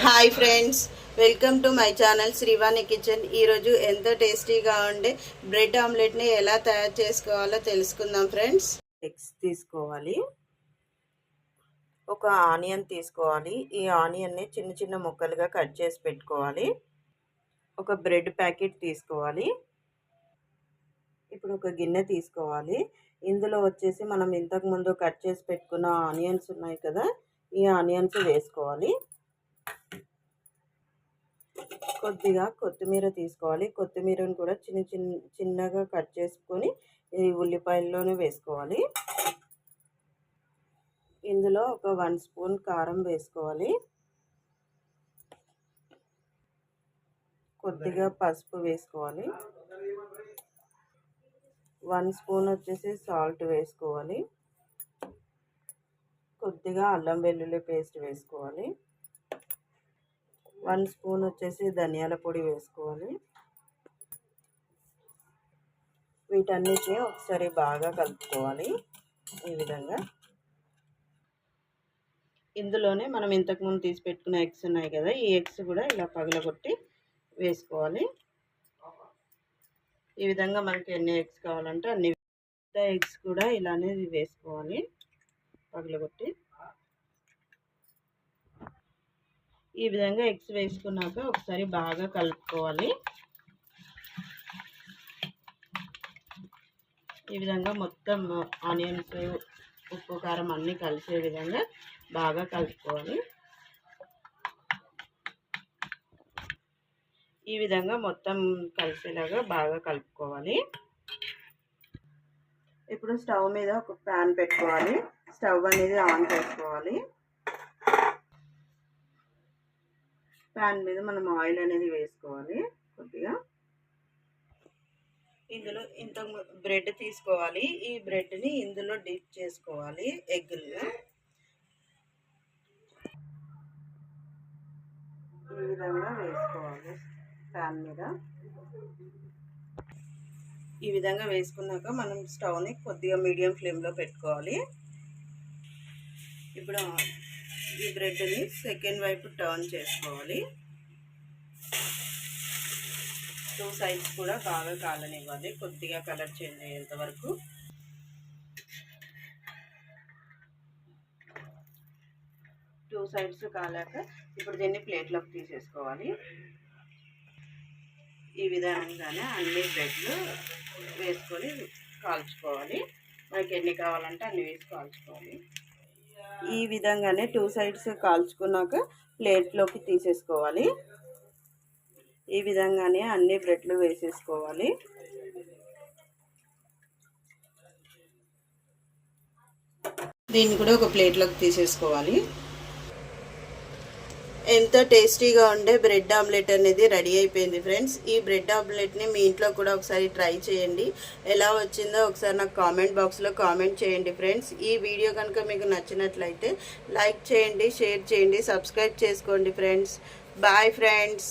Hi friends, welcome to my channel Srivani kitchen. ఈరోజు ఎంతో టేస్టీగా ఉండే బ్రెడ్ ఆమ్లెట్ని ఎలా తయారు చేసుకోవాలో తెలుసుకుందాం ఫ్రెండ్స్. ఎగ్స్ తీసుకోవాలి, ఒక ఆనియన్ తీసుకోవాలి. ఈ ఆనియన్ని చిన్న చిన్న ముక్కలుగా కట్ చేసి పెట్టుకోవాలి. ఒక బ్రెడ్ ప్యాకెట్ తీసుకోవాలి. ఇప్పుడు ఒక గిన్నె తీసుకోవాలి. ఇందులో వచ్చేసి మనం ఇంతకుముందు కట్ చేసి పెట్టుకున్న ఆనియన్స్ ఉన్నాయి కదా, ఈ ఆనియన్స్ వేసుకోవాలి. కొద్దిగా కొత్తిమీర తీసుకోవాలి. కొత్తిమీరను కూడా చిన్నగా కట్ చేసుకొని ఈ ఉల్లిపాయల్లోనే వేసుకోవాలి. ఇందులో ఒక 1 స్పూన్ కారం వేసుకోవాలి. కొద్దిగా పసుపు వేసుకోవాలి. 1 స్పూన్ వచ్చేసి సాల్ట్ వేసుకోవాలి. కొద్దిగా అల్లం వెల్లుల్లి పేస్ట్ వేసుకోవాలి. 1 స్పూన్ వచ్చేసి ధనియాల పొడి వేసుకోవాలి. వీటన్నిటిని ఒకసారి బాగా కలుపుకోవాలి. ఈ విధంగా ఇందులోనే మనం ఇంతకుముందు తీసి పెట్టుకున్న ఎగ్స్ ఉన్నాయి కదా, ఈ ఎగ్స్ కూడా ఇలా పగలగొట్టి వేసుకోవాలి. ఈ విధంగా మనకి ఎన్ని ఎగ్స్ కావాలంటే అన్ని ఎగ్స్ కూడా ఇలానే వేసుకోవాలి పగలగొట్టి. ఈ విధంగా ఎగ్స్ వేసుకున్నాక ఒకసారి బాగా కలుపుకోవాలి. ఈ విధంగా మొత్తం ఆనియన్స్, ఉప్పు, కారం అన్నీ కలిసే విధంగా బాగా కలుపుకోవాలి. ఈ విధంగా మొత్తం కలిసేలాగా బాగా కలుపుకోవాలి. ఇప్పుడు స్టవ్ మీద ఒక ప్యాన్ పెట్టుకోవాలి. స్టవ్ అనేది ఆన్ చేసుకోవాలి. ప్యాన్ మీద మనం ఆయిల్ అనేది వేసుకోవాలి. కొద్దిగా ఇందులో ఇంత బ్రెడ్ తీసుకోవాలి. ఈ బ్రెడ్ని ఇందులో డిప్ చేసుకోవాలి ఎగ్గుల్లో. ఈ విధంగా వేసుకోవాలి ప్యాన్ మీద. ఈ విధంగా వేసుకున్నాక మనం స్టవ్ని కొద్దిగా మీడియం ఫ్లేమ్లో పెట్టుకోవాలి. ఇప్పుడు ఈ బ్రెడ్ని సెకండ్ వైపు టర్న్ చేసుకోవాలి. 2 సైడ్స్ కూడా బాగా కాలనివ్వాలి, కొద్దిగా కలర్ చేంజ్ అయ్యేంత వరకు. టూ సైడ్స్ కాలాక ఇప్పుడు దీన్ని ప్లేట్లోకి తీసేసుకోవాలి. ఈ విధంగానే అన్ని బ్రెడ్లు వేసుకొని కాల్చుకోవాలి. మనకి ఎన్ని కావాలంటే అన్ని వేసి కాల్చుకోవాలి. ఈ విధంగానే 2 సైడ్స్ కాల్చుకున్నాక ప్లేట్లోకి తీసేసుకోవాలి. ఈ విధంగానే అన్ని బ్రెడ్లు వేసేసుకోవాలి. దీన్ని కూడా ఒక ప్లేట్లోకి తీసేసుకోవాలి. ఎంతో టేస్టీగా ఉండే బ్రెడ్ ఆమ్లెట్ అనేది రెడీ అయిపోయింది ఫ్రెండ్స్. ఈ బ్రెడ్ ఆమ్లెట్ని మీ ఇంట్లో కూడా ఒకసారి ట్రై చేయండి. ఎలా వచ్చిందో ఒకసారి నాకు కామెంట్ బాక్స్లో కామెంట్ చేయండి ఫ్రెండ్స్. ఈ వీడియో కనుక మీకు నచ్చినట్లయితే లైక్ చేయండి, షేర్ చేయండి, సబ్స్క్రైబ్ చేసుకోండి ఫ్రెండ్స్. Bye friends.